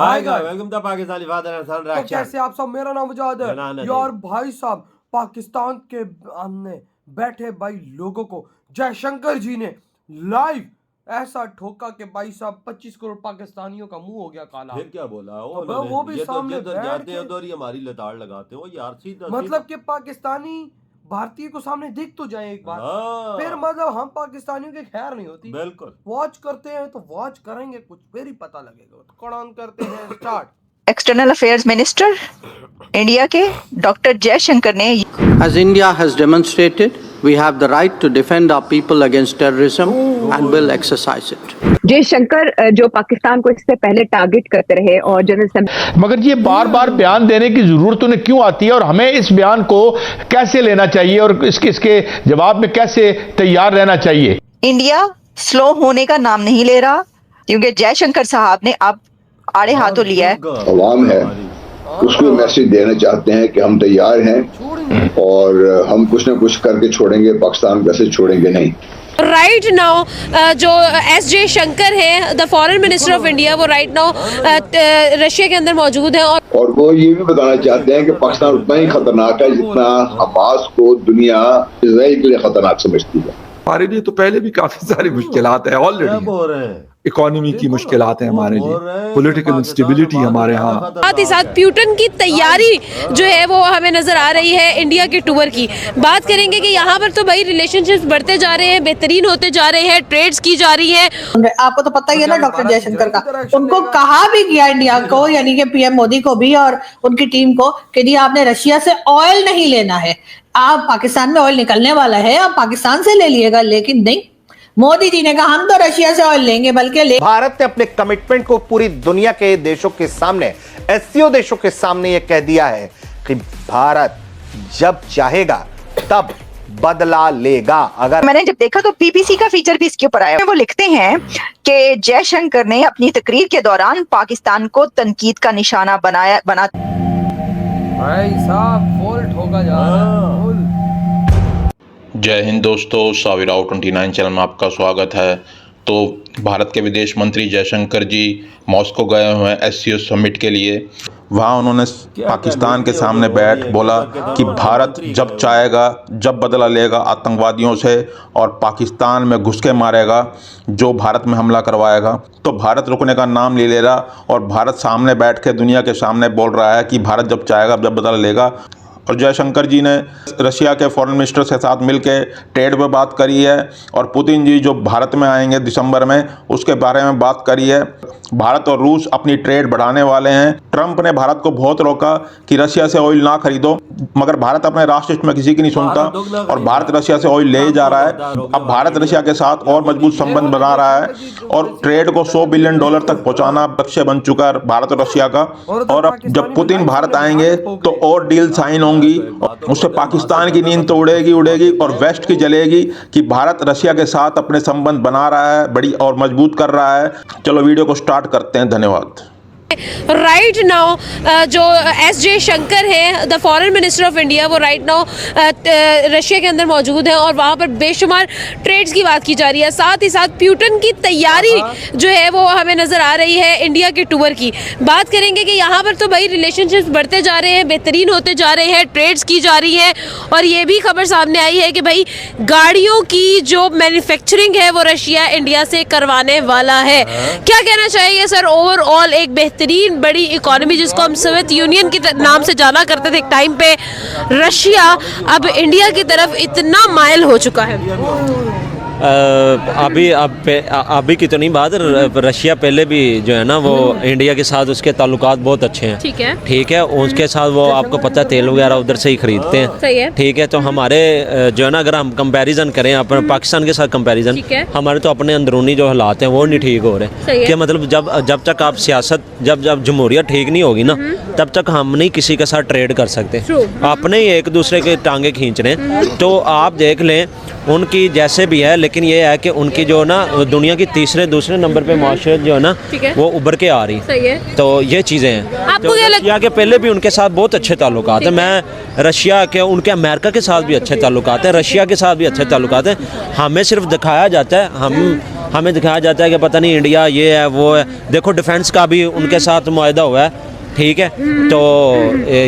Hi guys, welcome to Pakistani father and son तो reaction. कैसे आप सब। मेरा नाम वजाद है यार। भाई साहब, पाकिस्तान के हमने बैठे भाई लोगों को जयशंकर जी ने लाइव ऐसा ठोका कि भाई साहब 25 करोड़ पाकिस्तानियों का मुंह हो गया काला। फिर क्या बोला तो वो भी सामने जिधर बैठ जाते हैं के उधर ही हमारी लताड़ लगाते हो यार। सीधा मतलब कि पाकिस्तानी भारतीय को सामने दिख तो जाए एक बार, हाँ। फिर मतलब हम पाकिस्तानियों की खैर नहीं होती। बिल्कुल वॉच करते हैं तो वॉच करेंगे कुछ, फिर ही पता लगेगा। तो कौन करते हैं start. External affairs minister India के डॉक्टर जयशंकर ने As India has demonstrated, we have the right to defend our people against terrorism and will exercise it. Jaishankar जो पाकिस्तान को इससे पहले टारगेट करते रहे और जनरल मगर ये बार बार बयान देने की जरूरत उन्हें क्यों आती है और हमें इस बयान को कैसे लेना चाहिए और इसके जवाब में कैसे तैयार रहना चाहिए। इंडिया स्लो होने का नाम नहीं ले रहा क्योंकि जयशंकर साहब ने अब आड़े हाथों लिया है। अवाम है उसको मैसेज देना चाहते हैं कि हम तैयार हैं और हम कुछ ना कुछ करके छोड़ेंगे, पाकिस्तान कैसे छोड़ेंगे नहीं। राइट नाउ जो एस जयशंकर है the foreign minister of India, वो राइट नाउ रशिया के अंदर मौजूद है और वो ये भी बताना चाहते हैं कि पाकिस्तान उतना ही खतरनाक है जितना हमास को दुनिया इजराइल के लिए खतरनाक समझती है। हमारे लिए तो पहले भी काफी सारी मुश्किलात है ऑलरेडी। इकोनॉमी की मुश्किलात है हमारे लिए, पॉलिटिकल इंस्टेबिलिटी हमारे यहाँ। साथ ही साथ प्यूटन की तैयारी जो है वो हमें नजर आ रही है इंडिया के टूर की। बात करेंगे कि यहाँ पर तो भाई रिलेशनशिप्स बढ़ते जा रहे हैं, बेहतरीन होते जा रहे हैं, ट्रेड्स की जा रही है। आपको तो पता ही है ना डॉक्टर जयशंकर का, उनको कहा भी गया इंडिया को यानी कि पीएम मोदी को भी और उनकी टीम को कि जी आपने रशिया से ऑयल नहीं लेना है, आप पाकिस्तान में ऑयल निकलने वाला है, आप पाकिस्तान से ले लिएगा। लेकिन नहीं, मोदी जी ने कहा हम तो रशिया से ऑयल लेंगे, बल्कि भारत ने अपने कमिटमेंट को पूरी दुनिया के देशों के सामने, एससीओ देशों के सामने यह कह दिया है कि भारत जब चाहेगा तब बदला लेगा। अगर मैंने जब देखा तो बीबीसी का फीचर भी इसके ऊपर आया। वो लिखते हैं कि जयशंकर ने अपनी तकरीर के दौरान पाकिस्तान को तनकीद का निशाना बना भाई साहब फुल ठोका जा रहा है, फुल। जय हिंद दोस्तों, साविराव 29 चैनल में आपका स्वागत है। तो भारत के विदेश मंत्री जयशंकर जी मॉस्को गए हुए हैं एससीओ समिट के लिए। वहाँ उन्होंने पाकिस्तान के सामने बैठ बोला कि भारत जब चाहेगा जब बदला लेगा आतंकवादियों से और पाकिस्तान में घुस के मारेगा जो भारत में हमला करवाएगा। तो भारत रुकने का नाम नहीं ले रहा और भारत सामने बैठ के दुनिया के सामने बोल रहा है कि भारत जब चाहेगा जब बदला लेगा। और जयशंकर जी ने रशिया के फॉरेन मिनिस्टर के साथ मिलकर ट्रेड पर बात करी है और पुतिन जी जो भारत में आएंगे दिसंबर में उसके बारे में बात करी है। भारत और रूस अपनी ट्रेड बढ़ाने वाले हैं। ट्रंप ने भारत को बहुत रोका कि रशिया से ऑयल ना खरीदो, मगर भारत अपने राष्ट्र हित में किसी की नहीं सुनता और भारत रशिया से ऑयल ले जा रहा है। अब भारत रशिया के साथ और मजबूत संबंध बना रहा है और ट्रेड को $100 बिलियन तक पहुंचाना लक्ष्य बन चुका है भारत और रशिया का। और अब जब पुतिन भारत आएंगे तो और डील साइन होंगी, उससे पाकिस्तान की नींद तो उड़ेगी और वेस्ट की जलेगी कि भारत रशिया के साथ अपने संबंध बना रहा है, बड़ी और मजबूत कर रहा है। चलो वीडियो को स्टार्ट करते हैं। धन्यवाद। राइट नाउ जो एस जयशंकर है the foreign minister of India, वो राइट नाउ रशिया के अंदर मौजूद है और वहाँ पर बेशुमार ट्रेड्स की बात की जा रही है। साथ ही साथ प्यूटन की तैयारी जो है वो हमें नजर आ रही है इंडिया के टूर की। बात करेंगे कि यहाँ पर तो भाई रिलेशनशिप्स बढ़ते जा रहे हैं, बेहतरीन होते जा रहे हैं, ट्रेड्स की जा रही है और ये भी खबर सामने आई है कि भाई गाड़ियों की जो मैन्युफैक्चरिंग है वो रशिया इंडिया से करवाने वाला है। क्या कहना चाहिए सर, ओवरऑल एक बेहतरीन बड़ी इकोनॉमी जिसको हम सोवियत यूनियन के नाम से जाना करते थे एक टाइम पे, रशिया अब इंडिया की तरफ इतना माइल हो चुका है। अभी की तो नहीं बात, रशिया पहले भी जो है ना वो इंडिया के साथ उसके ताल्लुकात बहुत अच्छे हैं। ठीक है उसके साथ वो आपको पता है तेल वगैरह उधर से ही खरीदते हैं। सही है। ठीक है, तो हमारे जो है ना अगर हम कंपैरिजन करें अपने पाकिस्तान के साथ कंपैरिजन, हमारे तो अपने अंदरूनी जो हालात हैं वो नहीं ठीक हो रहे। क्या मतलब जब तक आप सियासत जब जमहूरियत ठीक नहीं होगी ना तब तक हम नहीं किसी के साथ ट्रेड कर सकते, अपने ही एक दूसरे के टांगे खींच रहे हैं। तो आप देख लें उनकी जैसे भी है, लेकिन ये है कि उनकी जो ना दुनिया की दूसरे नंबर पे माशरत जो है ना वो उभर के आ रही। सही है। तो ये चीज़ें हैं। आपको तो क्या रशिया के पहले भी उनके साथ बहुत अच्छे ताल्लुकात हैं। मैं रशिया के उनके अमेरिका के साथ भी अच्छे ताल्लुकात हैं, रशिया के साथ भी अच्छे ताल्लुकात हैं। हमें सिर्फ दिखाया जाता है, हम हमें दिखाया जाता है कि पता नहीं इंडिया ये है वो है। देखो डिफेंस का भी उनके साथ मुआहदा हुआ है, ठीक है, तो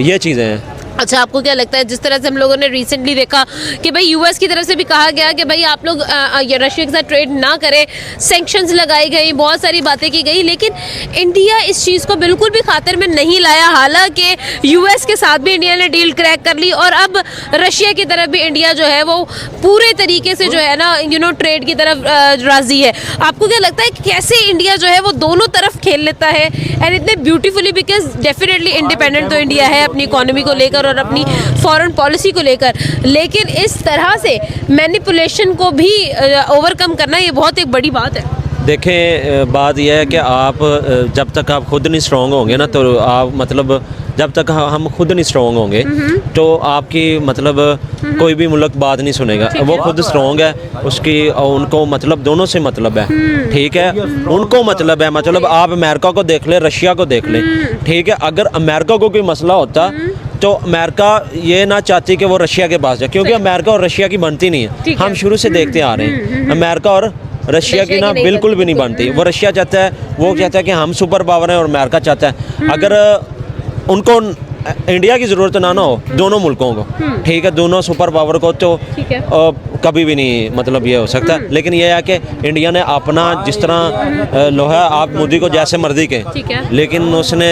ये चीज़ें हैं। अच्छा, आपको क्या लगता है जिस तरह से हम लोगों ने रिसेंटली देखा कि भाई यूएस की तरफ से भी कहा गया कि भाई आप लोग रशिया के साथ ट्रेड ना करें, सैंक्शंस लगाई गई, बहुत सारी बातें की गई, लेकिन इंडिया इस चीज़ को बिल्कुल भी खातिर में नहीं लाया। हालांकि यूएस के साथ भी इंडिया ने डील क्रैक कर ली और अब रशिया की तरफ भी इंडिया जो है वो पूरे तरीके से जो है ना ट्रेड की तरफ राजी है। आपको क्या लगता है कि कैसे इंडिया जो है वो दोनों तरफ खेल लेता है एंड इतने ब्यूटीफुली, बिकॉज डेफिनेटली इंडिपेंडेंट तो इंडिया है अपनी इकोनॉमी को लेकर और अपनी फॉरेन पॉलिसी को लेकर, लेकिन इस तरह से मैनिपुलेशन को भी ओवरकम करना ये बहुत एक बड़ी बात है। देखें, बात यह है कि आप जब तक आप खुद नहीं स्ट्रॉन्ग होंगे ना, तो आप मतलब जब तक हम खुद नहीं स्ट्रॉन्ग होंगे तो आपकी मतलब कोई भी मुल्क बात नहीं सुनेगा। वो खुद स्ट्रॉन्ग है, उसकी उनको मतलब दोनों से मतलब है, ठीक है, उनको मतलब है, मतलब आप अमेरिका को देख ले, रशिया को देख ले, ठीक है। अगर अमेरिका को कोई मसला होता तो अमेरिका ये ना चाहती कि वो रशिया के पास जाए, क्योंकि अमेरिका और रशिया की बनती नहीं है। हम शुरू से देखते आ रहे हैं अमेरिका और रशिया की ना बिल्कुल भी नहीं बनती। वो रशिया चाहता है, वो कहता है कि हम सुपर पावर हैं, और अमेरिका चाहता है अगर उनको इंडिया की ज़रूरत ना हो दोनों मुल्कों को, ठीक है, दोनों सुपर पावर को, तो कभी भी नहीं मतलब ये हो सकता। लेकिन ये है कि इंडिया ने अपना जिस तरह लोहा आप मोदी को जैसे मर्जी के, लेकिन उसने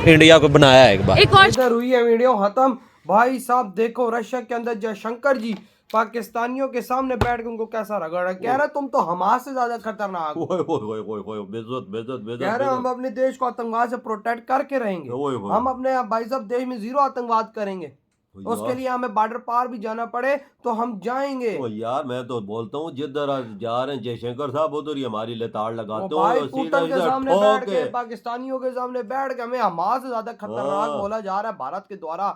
इंडिया को बनाया है एक बार। इधर हुई है वीडियो खत्म। भाई साहब देखो रशिया के अंदर जयशंकर जी पाकिस्तानियों के सामने बैठ के उनको कैसा रगड़ा, कह रहे तुम तो हमास से ज्यादा खतरनाक, कह रहे हम अपने देश को आतंकवाद से प्रोटेक्ट करके रहेंगे, हम अपने भाई साहब देश में जीरो आतंकवाद करेंगे, उसके लिए हमें बॉर्डर पार भी जाना पड़े तो हम जाएंगे। यार मैं तो बोलता हूँ जिधर जा रहे हैं जयशंकर साहब उधर ही हमारी लताड़ लगाते भाई पुतिन के सामने बैठ के, पाकिस्तानियों के सामने बैठ के हमें हमास से ज्यादा खतरनाक बोला जा रहा है भारत के द्वारा।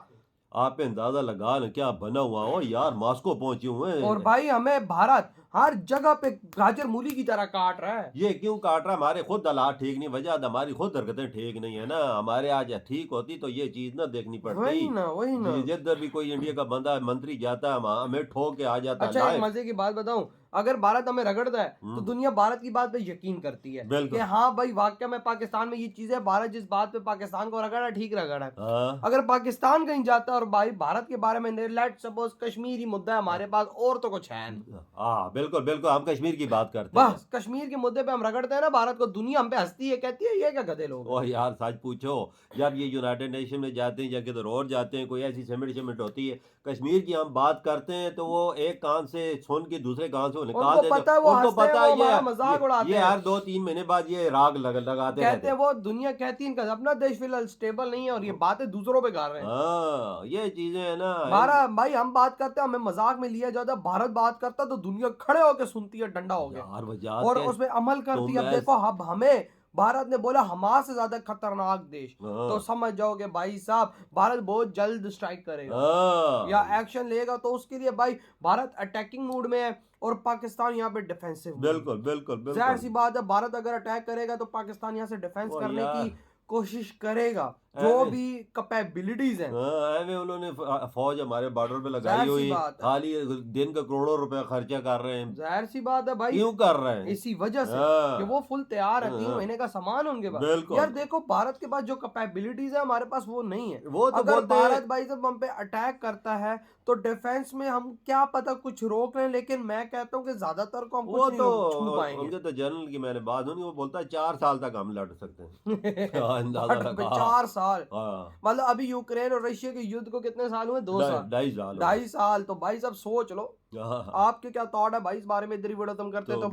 आप अंदाजा लगा लें क्या बना हुआ हो यार, मॉस्को पहुंचे हुए हैं और भाई हमें भारत हर जगह पे गाजर मूली की तरह काट रहा है। ये क्यों काट रहा है? हमारे खुद हालात ठीक नहीं, वजह हमारी खुद हरकतें ठीक नहीं है ना। हमारे आज ठीक होती तो ये चीज ना देखनी पड़ती। वही ना जिधर भी कोई इंडिया का बंदा मंत्री जाता है हमें ठोक के आ जाता है। अच्छा एक मजे की बात बताऊं, अगर भारत हमें रगड़ता है तो दुनिया भारत की बात पे यकीन करती है कि हाँ भाई वाकई में पाकिस्तान में ये चीजें, भारत जिस बात पे पाकिस्तान को रगड़ा ठीक रगड़ा है। अगर पाकिस्तान कहीं जाता है और भाई भारत के बारे में लेट सपोज कश्मीर ही मुद्दा है हमारे पास और तो कुछ है नहीं। हाँ बिल्कुल बिल्कुल, हम कश्मीर की बात करते हैं, बस कश्मीर के मुद्दे पे हम रगड़ते हैं ना भारत को, दुनिया हम पे हंसती है, कहती है ये क्या गधे लोग। ओह यार सच पूछो, जब ये यूनाइटेड नेशन में जाते हैं या किधर और जाते हैं, कोई ऐसी समिट होती है, कश्मीर की हम बात करते हैं तो वो एक कान से सुन के दूसरे कान से निकाल देते हैं। उनको पता है ये मजाक उड़ाते हैं, हर 2-3 महीने बाद ये राग लगाते कहते हैं। वो दुनिया कहती है इनका अपना देश फिलहाल स्टेबल नहीं है और ये बातें दूसरों पे कर रहे हैं। ये चीजें है ना भाई हम बात करते हैं हमें मजाक में लिया जाता है, भारत बात करता है तो दुनिया खड़े होकर सुनती है, डंडा हो गया और उसमें अमल करती है। अब देखो अब हमें भारत ने बोला हमास से ज्यादा खतरनाक देश, तो समझ जाओगे भाई साहब भारत बहुत जल्द स्ट्राइक करेगा या एक्शन लेगा, तो उसके लिए भाई भारत अटैकिंग मूड में है और पाकिस्तान यहाँ पे डिफेंसिव। बिल्कुल जाहिर सी बात है भारत अगर अटैक करेगा तो पाकिस्तान यहाँ से डिफेंस करने की कोशिश करेगा, जो भी कैपेबिलिटीज हैं। उन्होंने फौज हमारे बॉर्डर पे लगाई हुई, खाली दिन का करोड़ों रुपया खर्चा कर रहे हैं। जाहिर सी बात है भाई, क्यों कर रहे हैं? इसी वजह से कि वो फुल तैयार है, 3 महीने का सामान उनके पास। यार देखो भारत के पास जो कैपेबिलिटीज है हमारे पास वो नहीं है। वो तो अगर भारत भाई जब हम पे अटैक करता है तो डिफेंस में हम क्या पता कुछ रोक लें, लेकिन मैं कहता हूँ कि ज्यादातर को हम कुछ नहीं छू पाएंगे। उनके तो जनरल की मैंने बात सुनी, वो बोलता है 4 साल तक हम लड़ सकते हैं। 4 साल मतलब अभी यूक्रेन और रशिया के युद्ध को कितने साल हुए? 2 साल 2.5 साल। 2.5 साल। तो भाई सब सोच लो आपके क्या थॉट है भाई इस बारे में, इधर ही वीडियो तुम करते तो